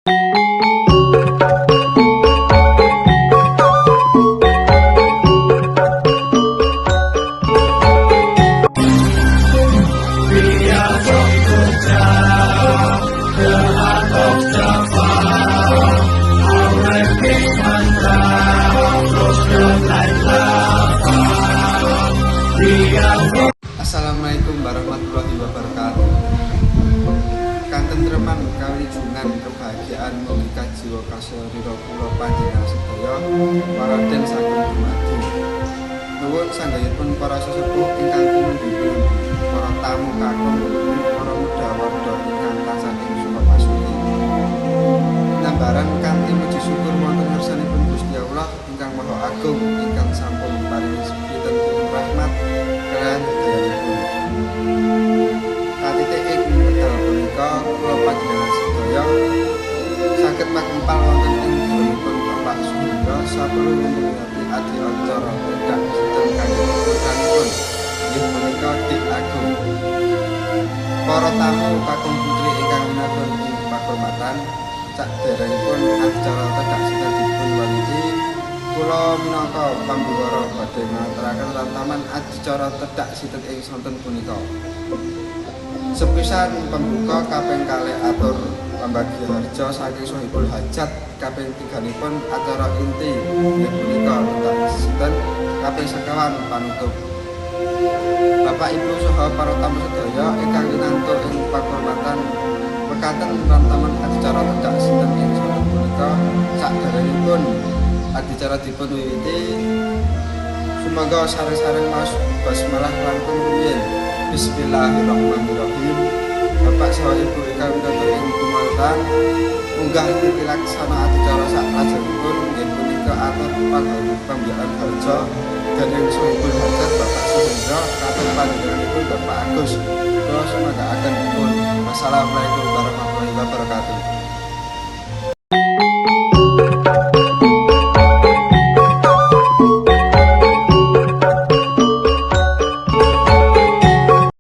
Assalamualaikum warahmatullahi wabarakatuh. Katentreman kawijunan kebahagiaan mugi kajiwa kasurira kula panjenengan sedaya paraden saking dumadi. Nuwun sanggayipun para sesepuh ingkang tinuju, para tamu kakung, para mudawarda ingkang tansah ing sukapasuki. Nambaran kanthi puji syukur wonten ngarsanipun Gusti Allah ingkang Maha Agung ingkang sampun paring pinten rahmat kaliyan dayanipun. Katitik ing wekdal punika kula panjenengan sedaya saged makempal wonten ing dalemipun Bapak Suhindra sapuluh ngati adi acara pedang sedang kangge putranipun inggih punika Dik Agung. Para tamu kakung putri ingkang minangka ing pakurmatan sakderengipun acara tedak sedang dipun wiwiti, kula minangka pambiwara badhe ngaturaken lantaman acara tedak sinten ing sonten punika. Sepisan pembuka kaping kalih atur pambagi harja saking Sohibul Hajat, kaping tiganipun acara inti inggih punika tedak sinten kaping sekawan panutup. Bapak Ibu saha para tamu sedaya ingkang winantuk ing pakurmatan mekaten lantaman acara tedak sinten ing sonten punika sakderengipun adicara dipun wiwiti, sumangga sareng-sareng mas basmalah langkung rumiyin. Bismillahirrahmanirrahim. Bapak saha Ibu ingkang winantuk ing kumatan munggah titilaksana adicara saklajengipun inggih punika atur pambiyan harja dening Sohibul Hajat Bapak Suhindra kateng panjenenganipun Bapak Agus. Kula sumangga akan dipun. Wassalamualaikum